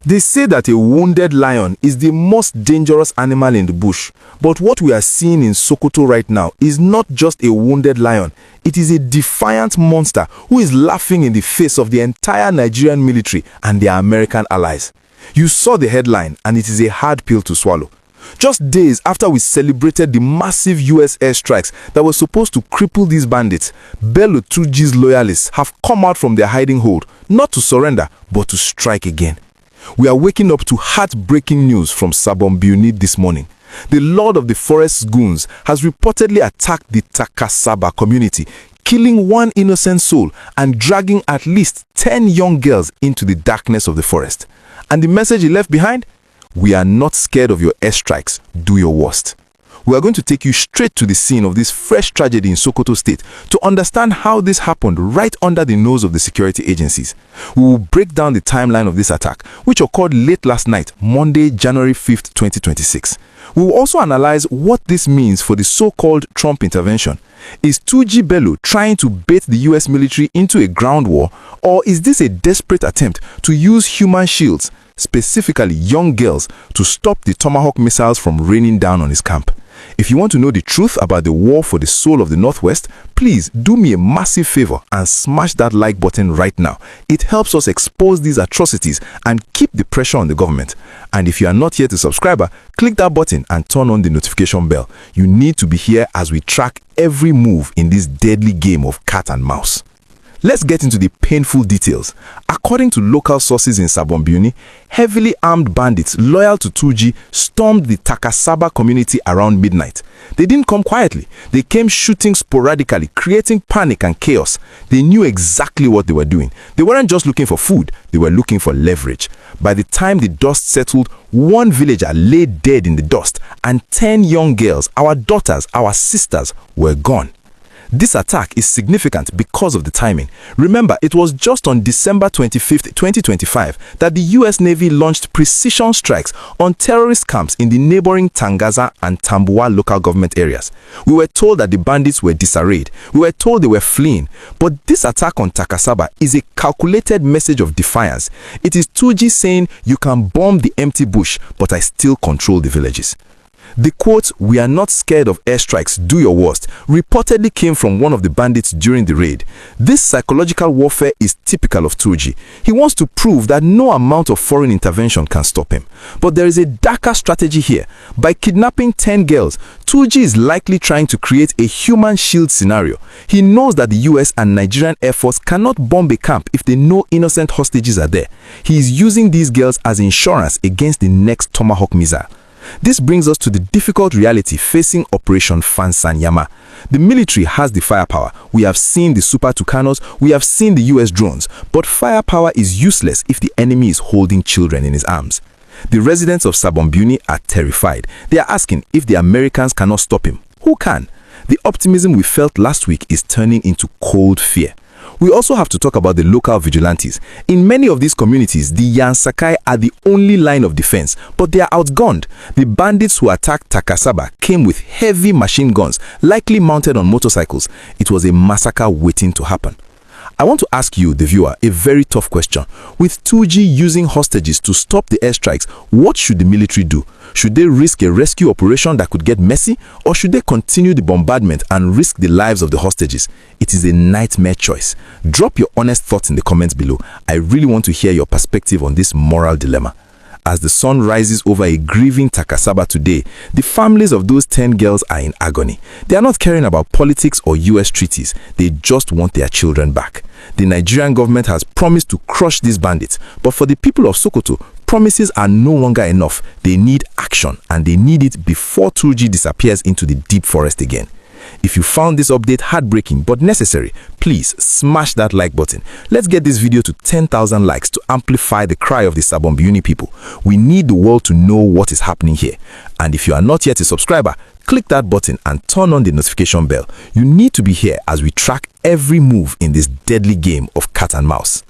They say that a wounded lion is the most dangerous animal in the bush, but what we are seeing in Sokoto right now is not just a wounded lion. It is a defiant monster who is laughing in the face of the entire Nigerian military and their American allies. You saw the headline, and it is a hard pill to swallow. Just days after we celebrated the massive US airstrikes that were supposed to cripple these bandits, Bello Turji's loyalists have come out from their hiding hole, not to surrender, but to strike again. We are waking up to heartbreaking news from Sabon this morning. The Lord of the Forest's goons has reportedly attacked the Takasaba community, killing one innocent soul and dragging at least 10 young girls into the darkness of the forest. And the message he left behind? We are not scared of your airstrikes. Do your worst. We are going to take you straight to the scene of this fresh tragedy in Sokoto State to understand how this happened right under the nose of the security agencies. We will break down the timeline of this attack, which occurred late last night, Monday, January 5th, 2026. We will also analyze what this means for the so-called Trump intervention. Is Turji Bello trying to bait the US military into a ground war, or is this a desperate attempt to use human shields, specifically young girls, to stop the Tomahawk missiles from raining down on his camp? If you want to know the truth about the war for the soul of the Northwest, please do me a massive favor and smash that like button right now. It helps us expose these atrocities and keep the pressure on the government. And if you are not yet a subscriber, click that button and turn on the notification bell. You need to be here as we track every move in this deadly game of cat and mouse. Let's get into the painful details. According to local sources in Sabon, heavily armed bandits loyal to Turji stormed the Takasaba community around midnight. They didn't come quietly. They came shooting sporadically, creating panic and chaos. They knew exactly what they were doing. They weren't just looking for food, they were looking for leverage. By the time the dust settled, one villager lay dead in the dust, and 10 young girls, our daughters, our sisters, were gone. This attack is significant because of the timing. Remember, it was just on December 25, 2025 that the US Navy launched precision strikes on terrorist camps in the neighboring Tangaza and Tambuwa local government areas. We were told that the bandits were disarrayed. We were told they were fleeing. But this attack on Takasaba is a calculated message of defiance. It is Turji saying, "You can bomb the empty bush, but I still control the villages." The quote, "We are not scared of airstrikes, do your worst," reportedly came from one of the bandits during the raid. This psychological warfare is typical of Turji. He wants to prove that no amount of foreign intervention can stop him. But there is a darker strategy here. By kidnapping 10 girls, Turji is likely trying to create a human shield scenario. He knows that the US and Nigerian Air Force cannot bomb a camp if they know innocent hostages are there. He is using these girls as insurance against the next Tomahawk missile. This brings us to the difficult reality facing Operation Fansanyama. The military has the firepower. We have seen the Super Tucanos, we have seen the US drones, but firepower is useless if the enemy is holding children in his arms. The residents of Sabon are terrified. They are asking if the Americans cannot stop him. Who can? The optimism we felt last week is turning into cold fear. We also have to talk about the local vigilantes. In many of these communities, the Yansakai are the only line of defense, but they are outgunned. The bandits who attacked Takasaba came with heavy machine guns, likely mounted on motorcycles. It was a massacre waiting to happen. I want to ask you, the viewer, a very tough question. With Turji using hostages to stop the airstrikes, what should the military do? Should they risk a rescue operation that could get messy, or should they continue the bombardment and risk the lives of the hostages? It is a nightmare choice. Drop your honest thoughts in the comments below. I really want to hear your perspective on this moral dilemma. As the sun rises over a grieving Takasaba today, the families of those 10 girls are in agony. They are not caring about politics or US treaties. They just want their children back. The Nigerian government has promised to crush these bandits, but for the people of Sokoto, promises are no longer enough. They need action, and they need it before Turji disappears into the deep forest again. If you found this update heartbreaking but necessary, please smash that like button. Let's get this video to 10,000 likes to amplify the cry of the Sabon people. We need the world to know what is happening here. And if you are not yet a subscriber, click that button and turn on the notification bell. You need to be here as we track every move in this deadly game of cat and mouse.